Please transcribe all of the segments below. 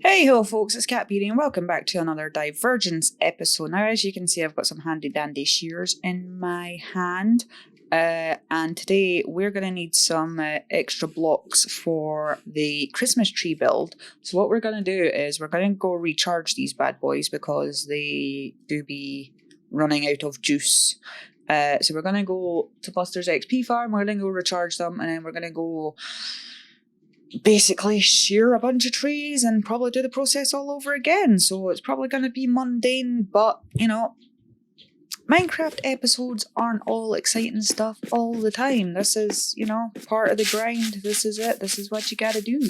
Hey ho folks, it's Kat.Beanie and welcome back to another Divergence episode. Now as you can see I've got some handy dandy shears in my hand and today we're going to need some extra blocks for the Christmas tree build. So what we're going to do is we're going to go recharge these bad boys because they do be running out of juice. So we're going to go to Buster's XP farm, we're going to go recharge them, and then we're going to go basically shear a bunch of trees and probably do the process all over again. So it's probably going to be mundane, but you know, Minecraft episodes aren't all exciting stuff all the time. This is, you know, part of the grind. This is it. This is what you gotta do.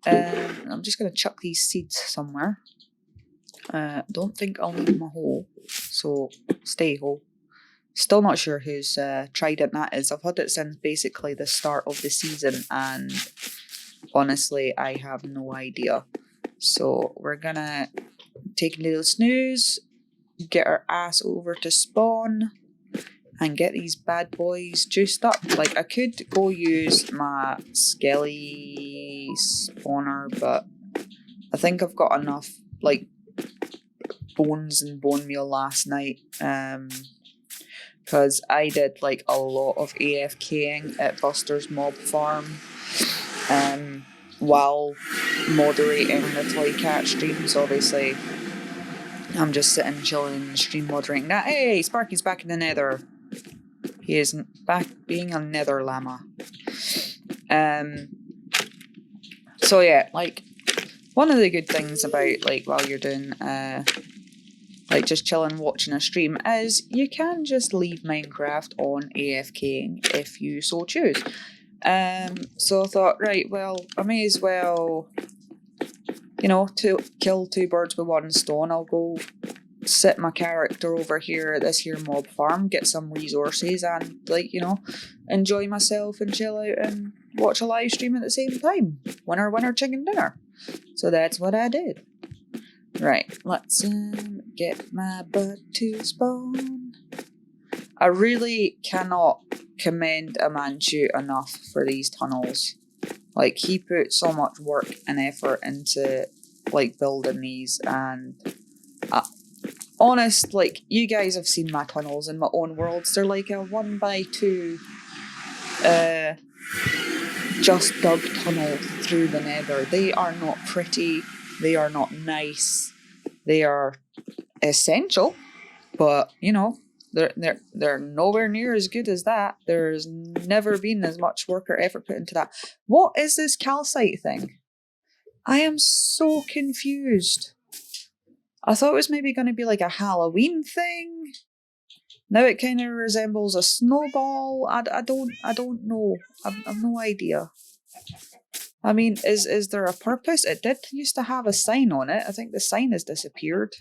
I'm just gonna chuck these seeds somewhere. Don't think I'll need them a hole, so stay hole. Still not sure whose trident that is. I've had it since basically the start of the season and honestly, I have no idea. So we're gonna take a little snooze, get our ass over to spawn, and get these bad boys juiced up. Like, I could go use my skelly spawner, but I think I've got enough, like, bones and bone meal last night. Because I did, like, a lot of AFKing at Buster's mob farm. While moderating the Toy Cat streams, obviously, I'm just sitting chilling, stream moderating that. Hey, Sparky's back in the nether. He is back being a nether llama. So yeah, like, one of the good things about, like, while you're doing, like, just chilling watching a stream is you can just leave Minecraft on AFKing if you so choose. So I thought, right, well, I may as well, you know, to kill two birds with one stone. I'll go sit my character over here at this here mob farm, get some resources, and, like, you know, enjoy myself and chill out and watch a live stream at the same time. Winner, winner, chicken dinner. So that's what I did. Right, let's get my butt to spawn. I really cannot commend Amanchu enough for these tunnels. Like, he put so much work and effort into, like, building these, and honest, like, you guys have seen my tunnels in my own worlds. They're like a 1x2 just dug tunnel through the nether. They are not pretty, they are not nice, they are essential, but, you know, they're nowhere near as good as that. There's never been as much work or effort put into that. What is this calcite thing? I am so confused. I thought it was maybe going to be like a Halloween thing. Now it kind of resembles a snowball. I don't know. I've no idea. I mean, is there a purpose? It did used to have a sign on it. I think the sign has disappeared.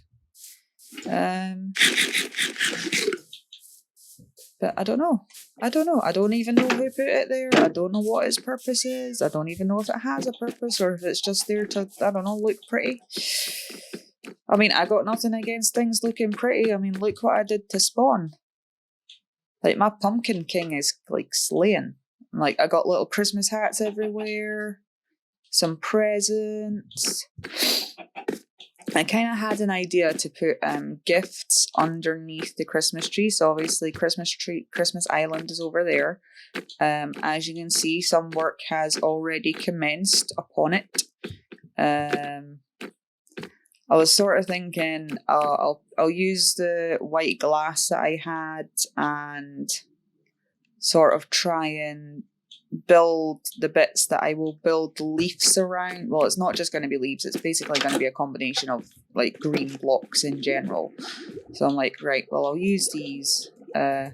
But I don't know. I don't even know who put it there. I don't know what its purpose is. I don't even know if it has a purpose or if it's just there to, I don't know, look pretty. I mean, I got nothing against things looking pretty. I mean, look what I did to spawn. Like, my Pumpkin King is, like, slaying. Like, I got little Christmas hats everywhere. Some presents. I kind of had an idea to put gifts underneath the Christmas tree. So obviously Christmas Island is over there. As you can see, some work has already commenced upon it. I was sort of thinking I'll use the white glass that I had and sort of try and build the bits that I will build leaves around. Well, it's not just going to be leaves, it's basically going to be a combination of, like, green blocks in general. So I'm like, right, well, I'll use these as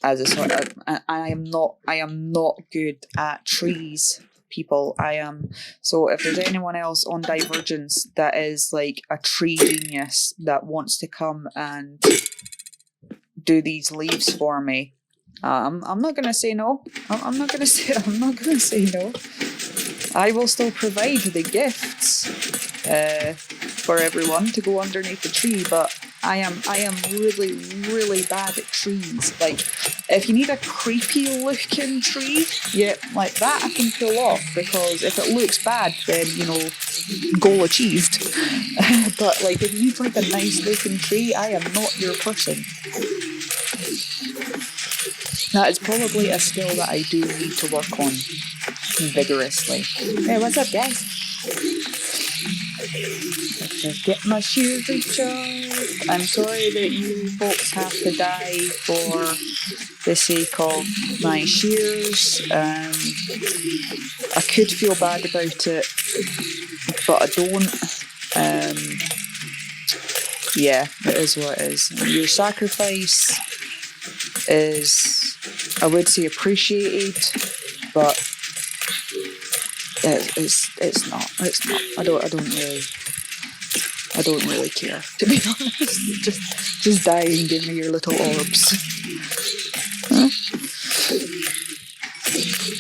a sort of, I am not good at trees, people. So if there's anyone else on Divergence that is, like, a tree genius that wants to come and do these leaves for me, I'm not gonna say no. I'm not gonna say no. I will still provide the gifts for everyone to go underneath the tree, but I am really, really bad at trees. Like, if you need a creepy looking tree, yeah, like that I can pull off, because if it looks bad, then, you know, goal achieved. But like, if you need like a nice looking tree, I am not your person. That is probably a skill that I do need to work on vigorously. Hey, what's up, guys? Let's just get my shears recharged. I'm sorry that you folks have to die for the sake of my shears. I could feel bad about it, but I don't. Yeah, it is what it is. Your sacrifice is, I would say, appreciated, but it's not. It's not. I don't really care, to be honest. Just die and give me your little orbs. Huh?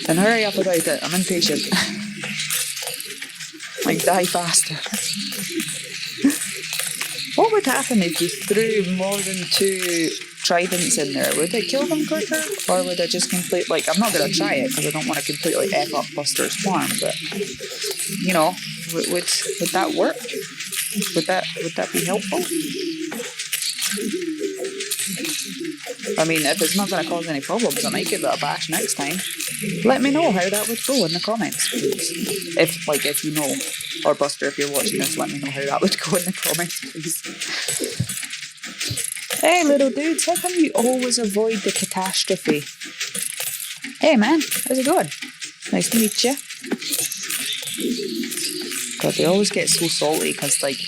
And hurry up about it. I'm impatient. Like, die faster. What would happen if you threw more than 2 tridents in there? Would it kill them quicker? Or would it just complete, like, I'm not going to try it because I don't want to completely F up Buster's farm, but, you know, would that work? Would that be helpful? I mean, if it's not going to cause any problems, I might give it a bash next time. Let me know how that would go in the comments, please. If you know, or Buster, if you're watching this, let me know how that would go in the comments, please. Hey, little dudes, how come you always avoid the catastrophe? Hey, man, how's it going? Nice to meet you. God, they always get so salty because, like,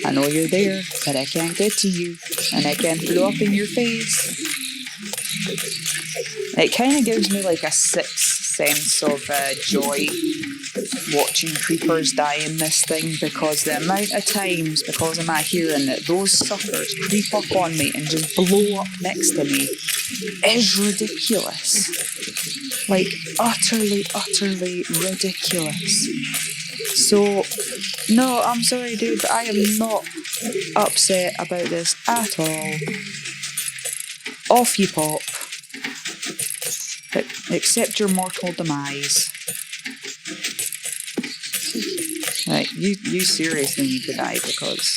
I know you're there, but I can't get to you, and I can't blow up in your face. It kind of gives me like a sixth sense of joy watching creepers die in this thing, because the amount of times, because of my hearing, that those suckers creep up on me and just blow up next to me is ridiculous. Like, utterly, utterly ridiculous. So, no, I'm sorry, dude, but I am not upset about this at all. Off you pop. Accept your mortal demise. Right, you seriously need to die, because,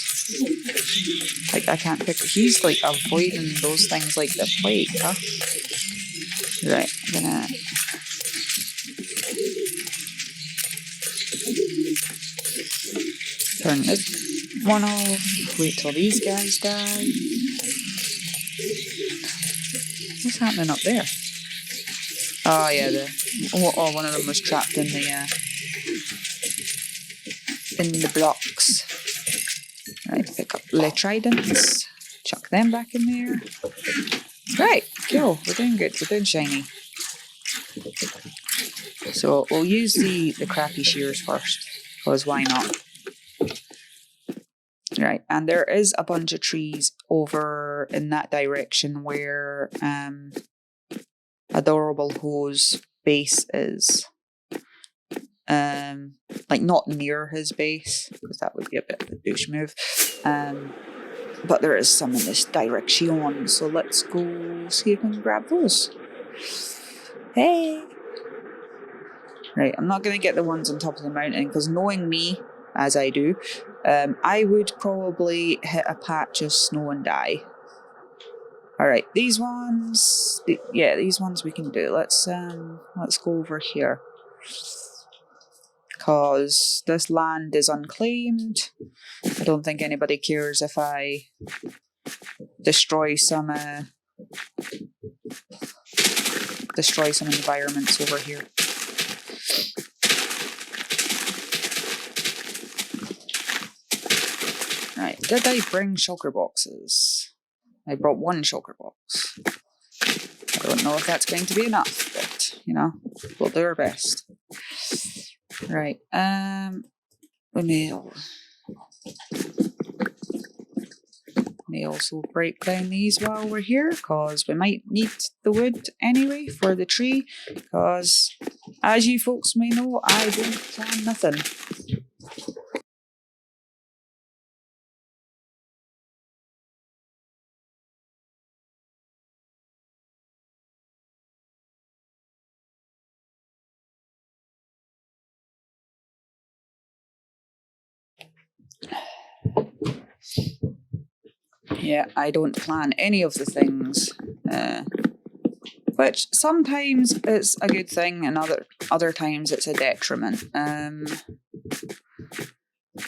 like, I can't pick. He's like avoiding those things like the plague, huh? Right, I'm gonna. Turn this one off. Wait till these guys die. What's happening up there? Oh yeah, one of them was trapped in the blocks. Right, pick up the tridents, chuck them back in there. Right, cool. We're doing good. We're doing shiny. So we'll use the crappy shears first, because why not? Right, and there is a bunch of trees over in that direction where Adorable Ho's base is. Like, not near his base, because that would be a bit of a douche move. But there is some in this direction, so let's go see if we can grab those. Hey! Right, I'm not going to get the ones on top of the mountain, because knowing me, as I do, I would probably hit a patch of snow and die. Alright, these ones, these ones we can do. Let's go over here, because this land is unclaimed. I don't think anybody cares if I destroy some environments over here. Right, did I bring shulker boxes? I brought 1 shulker box. I don't know if that's going to be enough, but, you know, we'll do our best. Right, we may also break down these while we're here, because we might need the wood anyway for the tree, because, as you folks may know, I don't plan nothing. Yeah, I don't plan any of the things, which sometimes it's a good thing, and other times it's a detriment.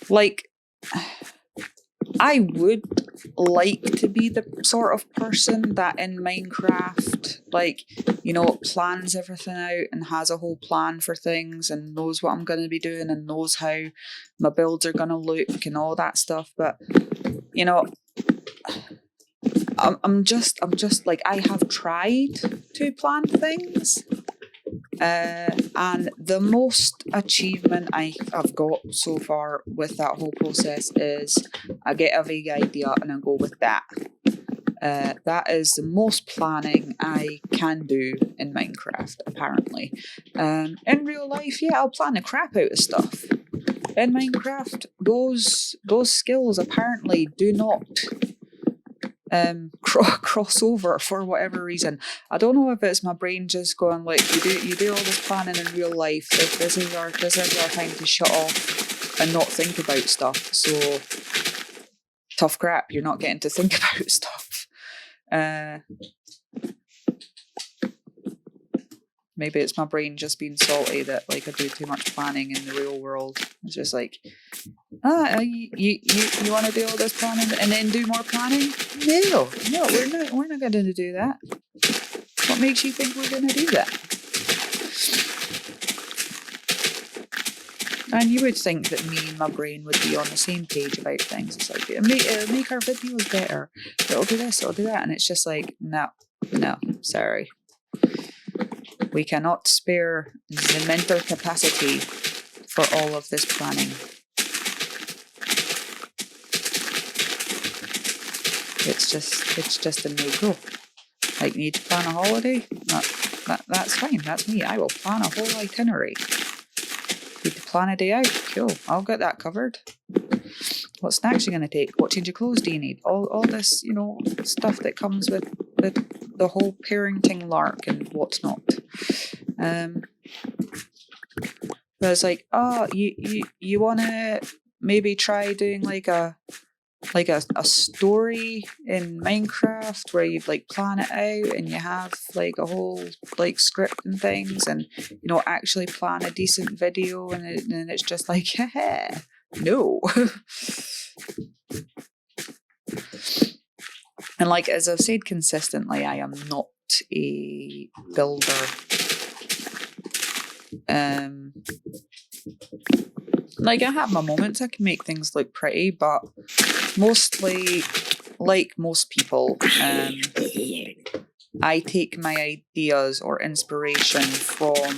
Like, I would like to be the sort of person that in Minecraft, like, you know, plans everything out and has a whole plan for things and knows what I'm going to be doing and knows how my builds are going to look and all that stuff. But, you know, I'm just like, I have tried to plan things. And the most achievement I've got so far with that whole process is I get a vague idea and I go with that. That is the most planning I can do in Minecraft, apparently. In real life, yeah, I'll plan the crap out of stuff. In Minecraft, those skills apparently do not cross over for whatever reason. I don't know if it's my brain just going like, you do all this planning in real life. This is our time to shut off and not think about stuff. So tough crap, you're not getting to think about stuff. Maybe it's my brain just being salty that like I do too much planning in the real world. It's just like, you want to do all this planning and then do more planning? No, we're not going to do that. What makes you think we're going to do that? And you would think that me and my brain would be on the same page about things. It's like, it'll make our videos better. It'll do this, it'll do that. And it's just like, no, sorry. We cannot spare the mental capacity for all of this planning. It's just a no-go. Like, need to plan a holiday? That's fine. That's me. I will plan a whole itinerary. Need to plan a day out. Cool. I'll get that covered. What snacks are you going to take? What change of clothes do you need? All this, you know, stuff that comes with the whole parenting lark and whatnot. There's like, oh, you want to maybe try doing like a story in Minecraft where you like plan it out and you have like a whole like script and things and, you know, actually plan a decent video and it's just like, no. And like, as I've said consistently, I am not a builder. Like, I have my moments, I can make things look pretty, but mostly, like most people, I take my ideas or inspiration from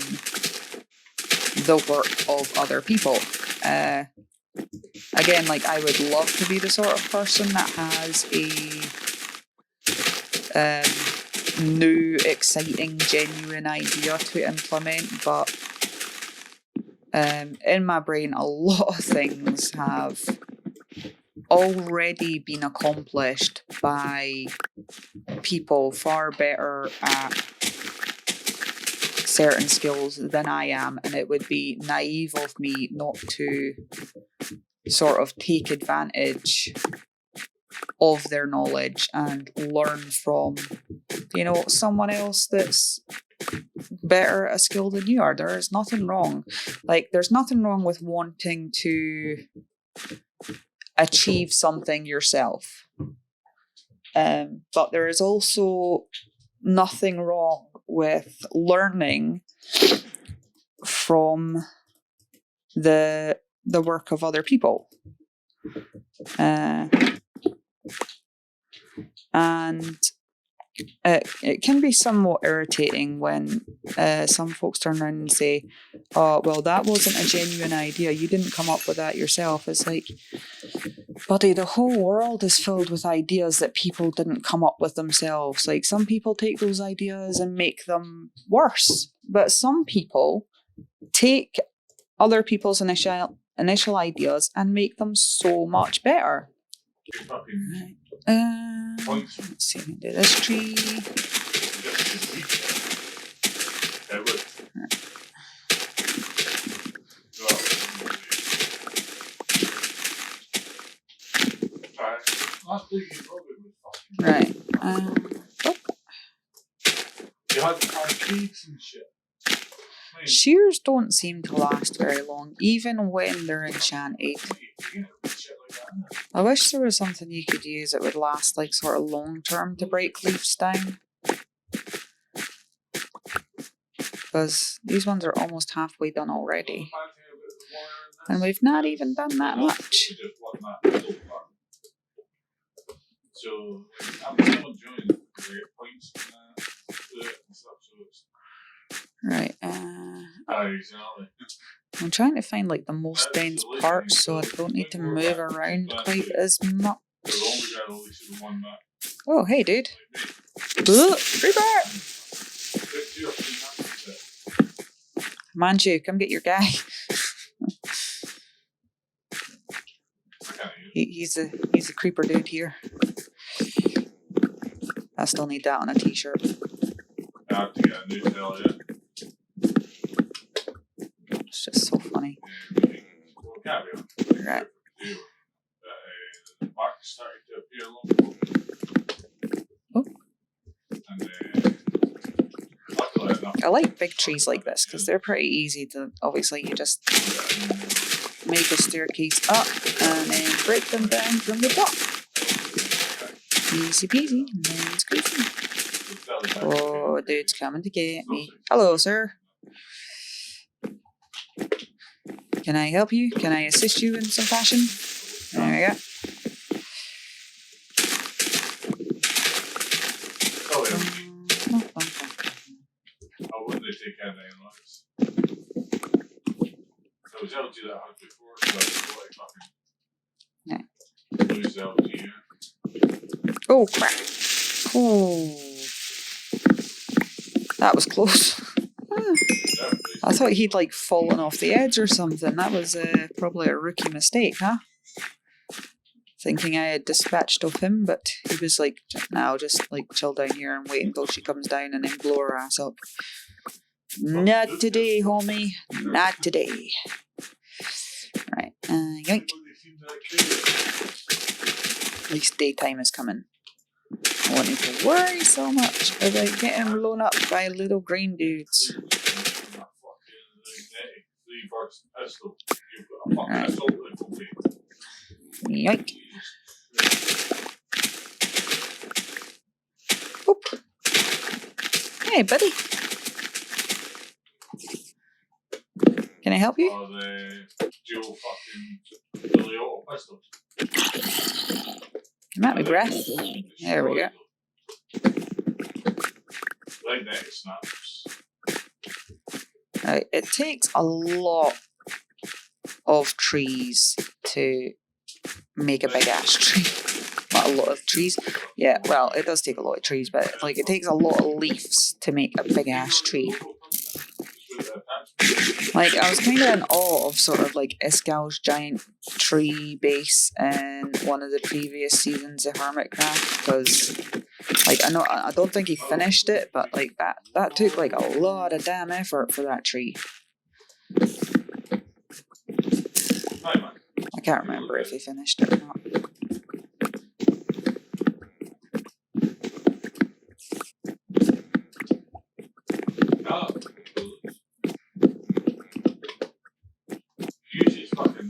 the work of other people. Again, like, I would love to be the sort of person that has a new, exciting, genuine idea to implement, but in my brain, a lot of things have already been accomplished by people far better at certain skills than I am, and it would be naive of me not to sort of take advantage of their knowledge and learn from, you know, someone else that's better at a skill than you are. There is nothing wrong. Like, there's nothing wrong with wanting to achieve something yourself. But there is also nothing wrong with learning from the work of other people. And it can be somewhat irritating when some folks turn around and say, oh, well, that wasn't a genuine idea. You didn't come up with that yourself. It's like, buddy, the whole world is filled with ideas that people didn't come up with themselves. Like, some people take those ideas and make them worse. But some people take other people's initial ideas and make them so much better. Let's see, I can do this tree. Right. Shears don't seem to last very long, even when they're enchanted. I wish there was something you could use that would last like sort of long term to break leaves down. Because these ones are almost halfway done already. And we've not even done that much. Right. I'm trying to find like the most dense parts so I don't need to move around quite as much. Oh, hey, dude. Creeper! Manju, come get your guy. He's a creeper dude here. I still need that on a t-shirt. I have to get a new tail, yeah. It's just so funny. Right. Oh. I like big trees like this because they're pretty easy to. Obviously, you just make a staircase up and then break them down from the top. Easy peasy, lemon squeezy. Oh, dude's coming to get me. Hello, sir. Can I help you? Can I assist you in some fashion? There we go. I wouldn't take care of any lives. I was able to do that before, so I was like fucking lose out to you. Oh, crap. Oh. That was close. I thought he'd like fallen off the edge or something. That was probably a rookie mistake, huh? Thinking I had dispatched of him, but he was like, "No, just like chill down here and wait until she comes down and then blow her ass up." Not today, homie. Not today. Right. Yoink. At least daytime is coming. I won't need to worry so much about getting blown up by little green dudes. Right. Yoink. Oop. Hey, buddy. Can I help you? I'm out of breath. There we go. Right, it takes a lot of trees to make a big ass tree. Not a lot of trees. Yeah, well, it does take a lot of trees, but like it takes a lot of leaves to make a big ass tree. Like, I was kind of in awe of sort of like Iskal's giant tree base in one of the previous seasons of Hermitcraft, because like I don't think he finished it, but like that took like a lot of damn effort for that tree. I can't remember if he finished it or not.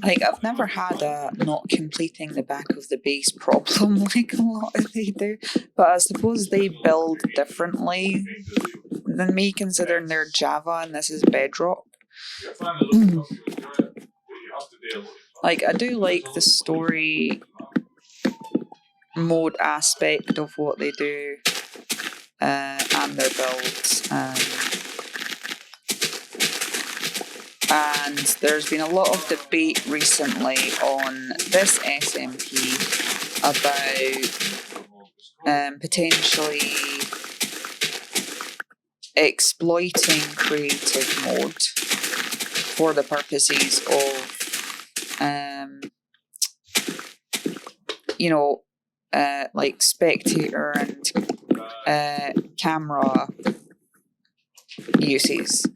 Like, I've never had a not completing the back of the base problem like a lot of they do, but I suppose they build differently than me, considering they're Java and this is Bedrock. Like, I do like the story mode aspect of what they do and their builds. And there's been a lot of debate recently on this SMP about potentially exploiting creative mode for the purposes of, like spectator and camera uses.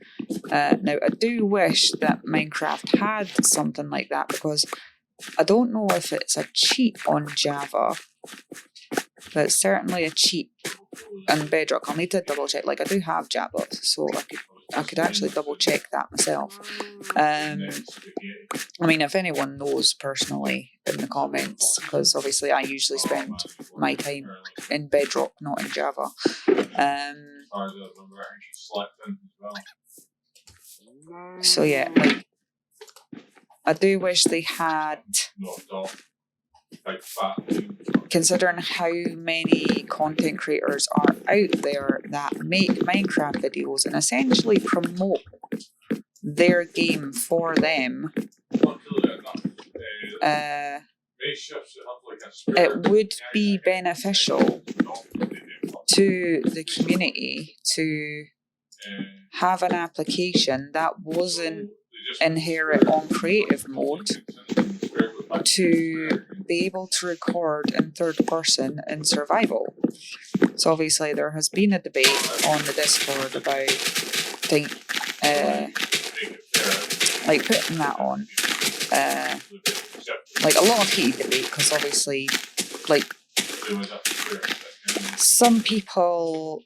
Now, I do wish that Minecraft had something like that, because I don't know if it's a cheat on Java, but it's certainly a cheat on Bedrock. I'll need to double check. Like, I do have Java, so I could actually double check that myself. I mean, if anyone knows personally in the comments, because obviously I usually spend my time in Bedrock, not in Java. So yeah, like, I do wish they had, considering how many content creators are out there that make Minecraft videos and essentially promote their game for them, it would be beneficial to the community to have an application that wasn't inherent on creative mode to be able to record in third person in survival. So obviously there has been a debate on the Discord about like putting that on. Like a lot of heated debate, because obviously like some people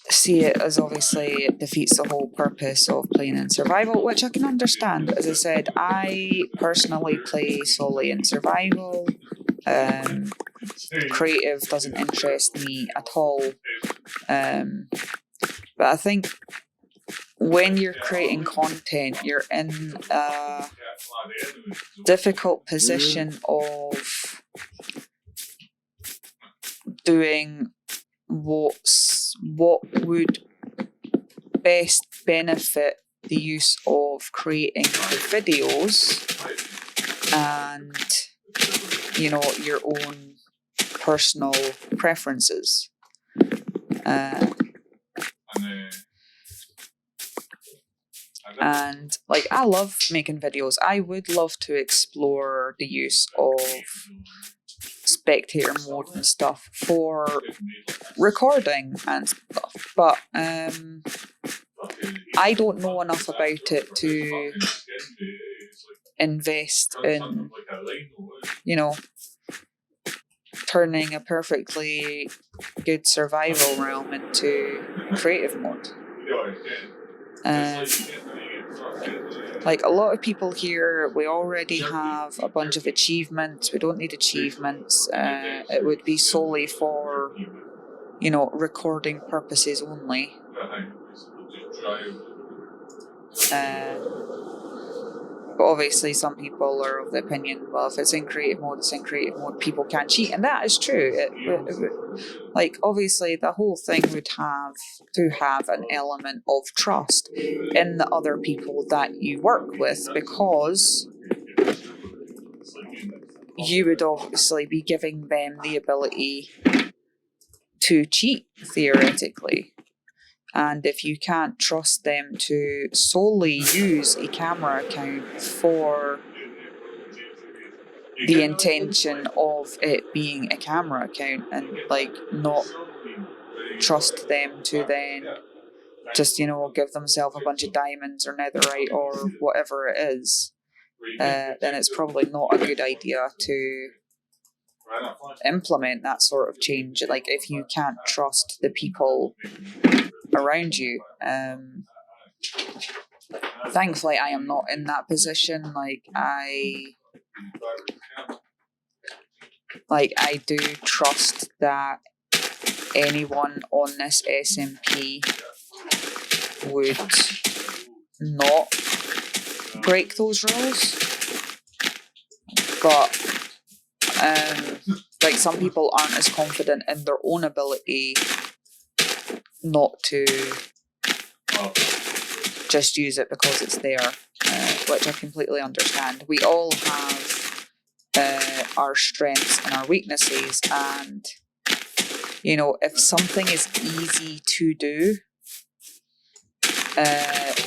see it as obviously it defeats the whole purpose of playing in survival, which I can understand. As I said, I personally play solely in survival. Creative doesn't interest me at all. But I think when you're creating content, you're in a difficult position of doing what would best benefit the use of creating the videos and, you know, your own personal preferences. And like, I love making videos. I would love to explore the use of spectator mode and stuff for recording and stuff, but I don't know enough about it to invest in, you know, turning a perfectly good survival realm into creative mode. Like a lot of people here, we already have a bunch of achievements. We don't need achievements. It would be solely for, you know, recording purposes only. But obviously some people are of the opinion, well, if it's in creative mode, it's in creative mode, people can't cheat. And that is true. Like, obviously the whole thing would have to have an element of trust in the other people that you work with, because you would obviously be giving them the ability to cheat, theoretically. And if you can't trust them to solely use a camera account for the intention of it being a camera account, and like not trust them to then just, you know, give themselves a bunch of diamonds or netherite or whatever it is, then it's probably not a good idea to implement that sort of change. Like, if you can't trust the people around you. Thankfully I am not in that position. Like I do trust that anyone on this SMP would not break those rules. But like, some people aren't as confident in their own ability not to just use it because it's there, which I completely understand. We all have our strengths and our weaknesses, and, you know, if something is easy to do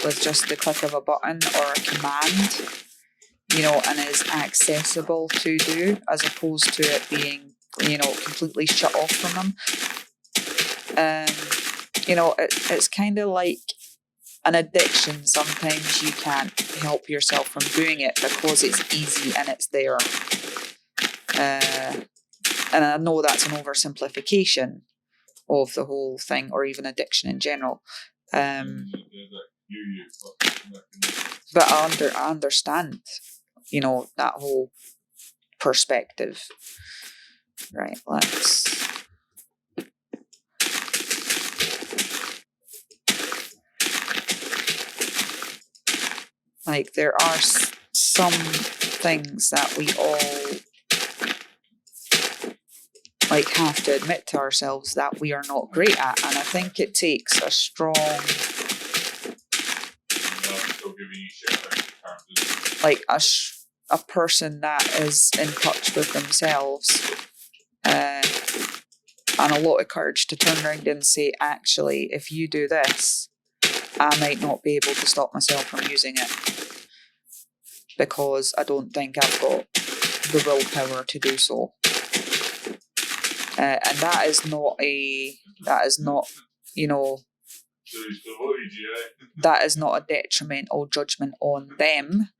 with just the click of a button or a command, you know, and is accessible to do, as opposed to it being, you know, completely shut off from them, you know, it's kind of like an addiction, sometimes you can't help yourself from doing it because it's easy and it's there. And I know that's an oversimplification of the whole thing, or even addiction in general. But I understand, that whole perspective. Right, let's... Like, there are some things that we all have to admit to ourselves that we are not great at, and I think it takes a strong, a person that is in touch with themselves, and a lot of courage to turn around and say, actually, if you do this, I might not be able to stop myself from using it, because I don't think I've got the willpower to do so. And that is not, that is not a detrimental judgment on them.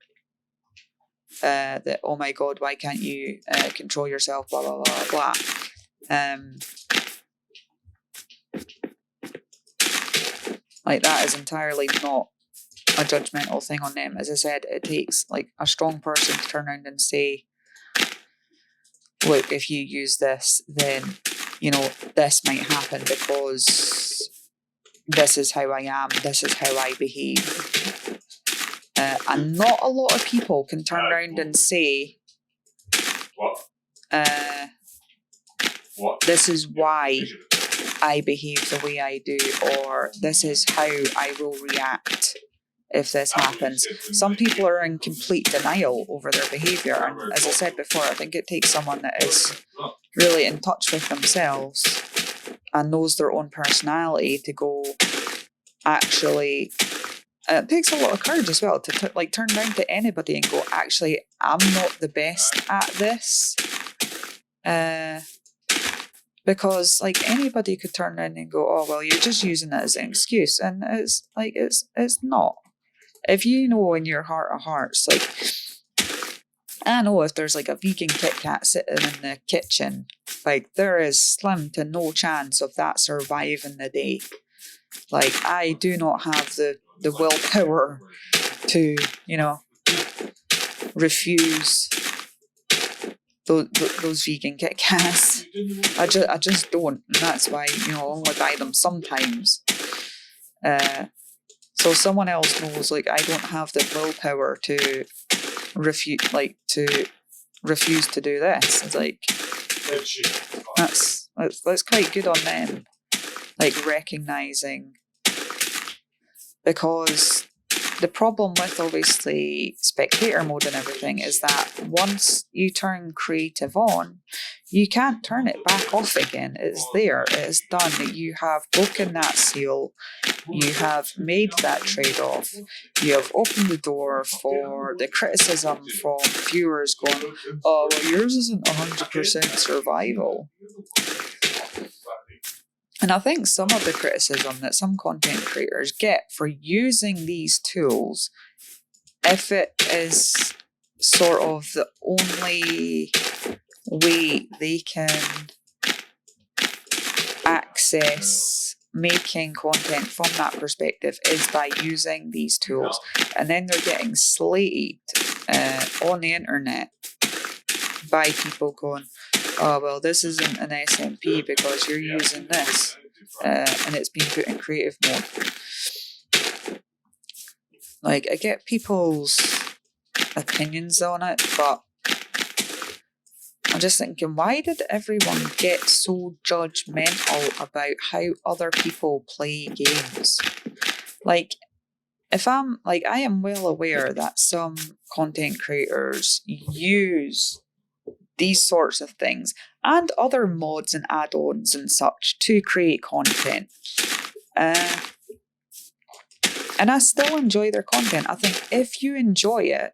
That, oh my God, why can't you control yourself, blah, blah, blah, blah. That is entirely not a judgmental thing on them. As I said, it takes a strong person to turn around and say, look, if you use this, then, this might happen because this is how I am, this is how I behave. And not a lot of people can turn around and say, this is why I behave the way I do, or this is how I will react if this happens. Some people are in complete denial over their behaviour, and as I said before, I think it takes someone that is really in touch with themselves and knows their own personality to go, actually, it takes a lot of courage as well to turn around to anybody and go, actually, I'm not the best at this. Because anybody could turn around and go, oh well, you're just using it as an excuse, and it's not. If you know in your heart of hearts, I know if there's a vegan Kit Kat sitting in the kitchen, there is slim to no chance of that surviving the day. I do not have the willpower to, refuse those vegan Kit Kats. I just don't, and that's why, I only buy them sometimes. So someone else knows, I don't have the willpower to refuse to do this. It's that's quite good on them. Recognising, because the problem with obviously spectator mode and everything is that once you turn creative on, you can't turn it back off again. It's there, it's done. You have broken that seal, you have made that trade-off, you have opened the door for the criticism from viewers going, oh, well, yours isn't 100% survival. And I think some of the criticism that some content creators get for using these tools, if it is sort of the only way they can access making content from that perspective, is by using these tools, and then they're getting slated on the internet by people going, oh, well, this isn't an SMP because you're using this, and it's been put in creative mode. I get people's opinions on it, but I'm just thinking, why did everyone get so judgmental about how other people play games? If I'm, I am well aware that some content creators use these sorts of things and other mods and add-ons and such to create content. And I still enjoy their content. I think if you enjoy it,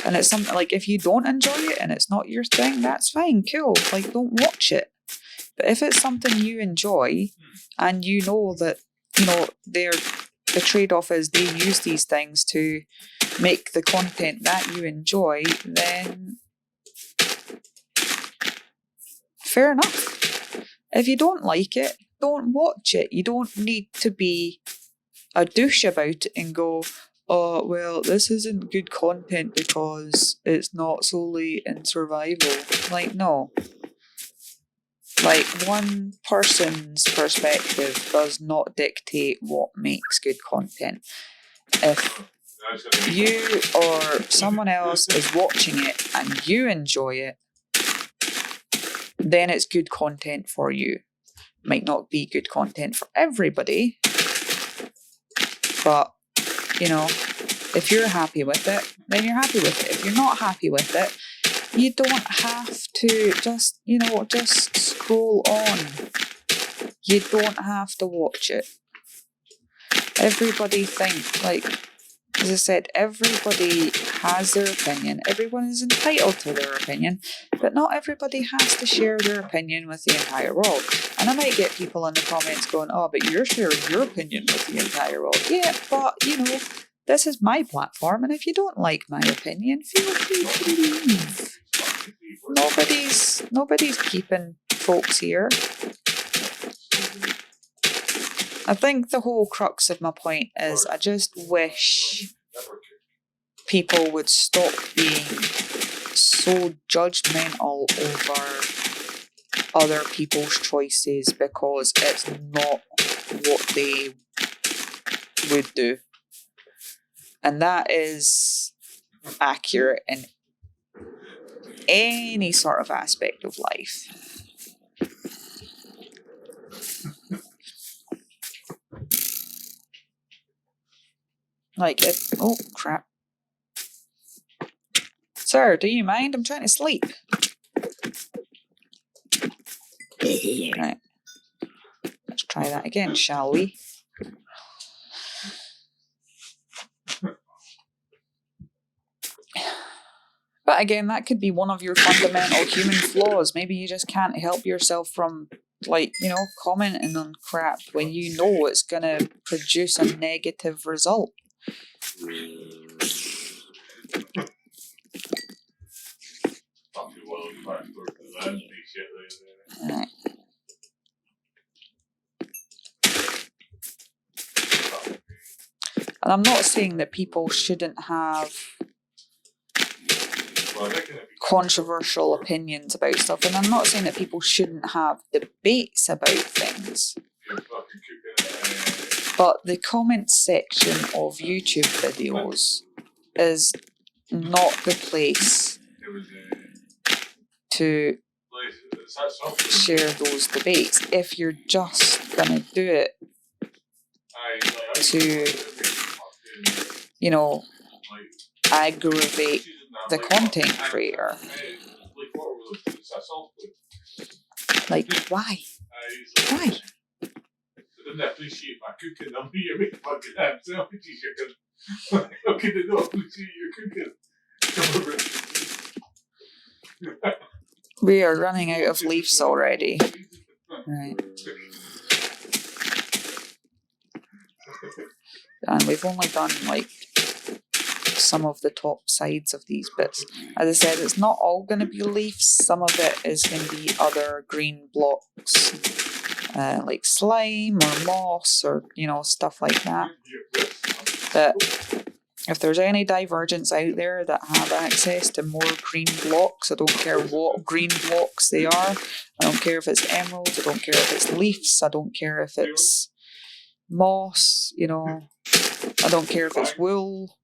and it's something if you don't enjoy it and it's not your thing, that's fine, cool. Don't watch it. But if it's something you enjoy and you know that, they're the trade-off is they use these things to make the content that you enjoy, then fair enough. If you don't like it, don't watch it. You don't need to be a douche about it and go, oh, well, this isn't good content because it's not solely in survival. Like, no. Like, one person's perspective does not dictate what makes good content. If you or someone else is watching it and you enjoy it, then it's good content for you. Might not be good content for everybody, but, you know, if you're happy with it, then you're happy with it. If you're not happy with it, you don't have to just scroll on. You don't have to watch it. Everybody as I said, everybody has their opinion. Everyone is entitled to their opinion, but not everybody has to share their opinion with the entire world. And I might get people in the comments going, oh, but you're sharing your opinion with the entire world. Yeah, but, this is my platform, and if you don't like my opinion, feel free to leave. Nobody's keeping folks here. I think the whole crux of my point is I just wish people would stop being so judgmental over other people's choices because it's not what they would do. And that is accurate in any sort of aspect of life. Oh crap. Sir, do you mind? I'm trying to sleep. Right. Let's try that again, shall we? But again, that could be one of your fundamental human flaws. Maybe you just can't help yourself from, commenting on crap when you know it's going to produce a negative result. Right. And I'm not saying that people shouldn't have controversial opinions about stuff, and I'm not saying that people shouldn't have debates about things. But the comment section of YouTube videos is not the place to share those debates if you're just gonna do it to, aggravate the content creator. Like, why? Why? I didn't appreciate my cooking. I'm here making my goddamn sandwiches. How can they not appreciate your cooking? We are running out of leaves already. Right. And we've only done some of the top sides of these bits. As I said, it's not all going to be leaves. Some of it is going to be other green blocks, like slime or moss or, stuff like that. But if there's any divergents out there that have access to more green blocks, I don't care what green blocks they are. I don't care if it's emeralds. I don't care if it's leaves. I don't care if it's moss. I don't care if it's wool.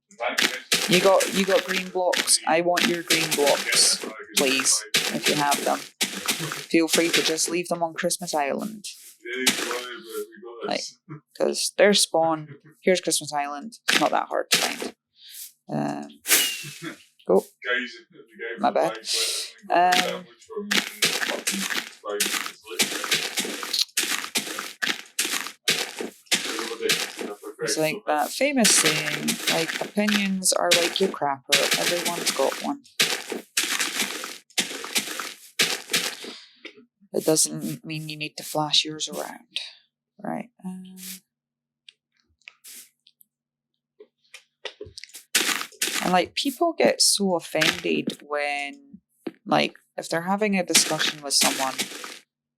You got green blocks. I want your green blocks, please, if you have them. Feel free to just leave them on Christmas Island. Because their spawn, here's Christmas Island. It's not that hard to find. Oh, my bad. It's like that famous saying, opinions are like your crapper. Everyone's got one. It doesn't mean you need to flash yours around. Right. And like people get so offended when, like, if they're having a discussion with someone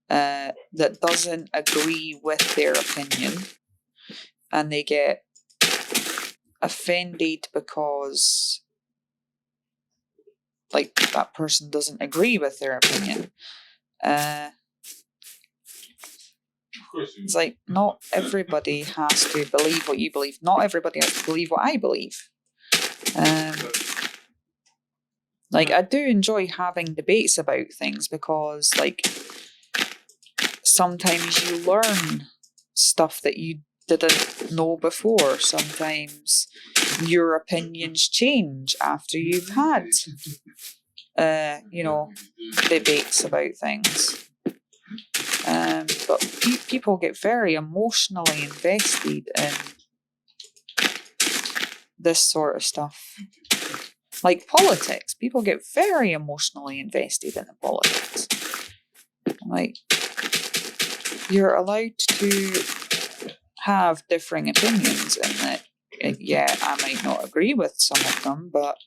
that doesn't agree with their opinion, and they get offended because like that person doesn't agree with their opinion. It's like, not everybody has to believe what you believe. Not everybody has to believe what I believe. Like, I do enjoy having debates about things because, like, sometimes you learn stuff that you didn't know before. Sometimes your opinions change after you've had, debates about things. But people get very emotionally invested in this sort of stuff. Like politics, people get very emotionally invested in the politics. Like, you're allowed to have differing opinions, and that, yeah, I might not agree with some of them, but,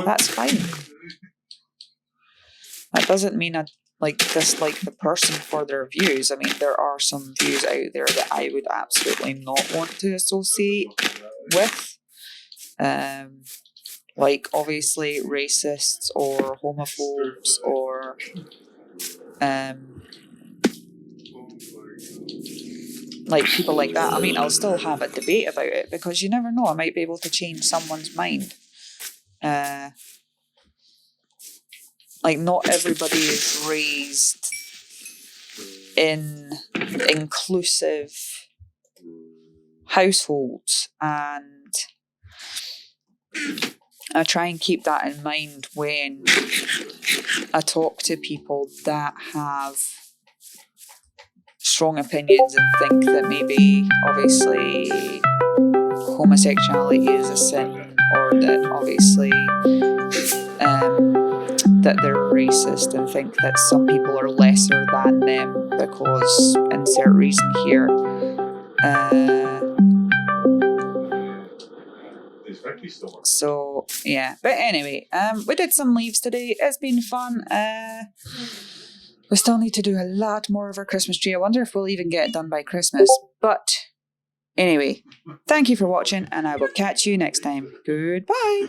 that's fine. That doesn't mean I dislike the person for their views. I mean, there are some views out there that I would absolutely not want to associate with. Like, obviously, racists or homophobes or like people like that. I mean, I'll still have a debate about it because you never know. I might be able to change someone's mind. Like, not everybody is raised in inclusive households, and I try and keep that in mind when I talk to people that have strong opinions and think that maybe, obviously, homosexuality is a sin, or that obviously that they're racist, and think that some people are lesser than them because insert reason here. So yeah, but anyway, we did some leaves today. It's been fun. We still need to do a lot more of our Christmas tree. I wonder if we'll even get it done by Christmas. But anyway, thank you for watching, and I will catch you next time. Goodbye.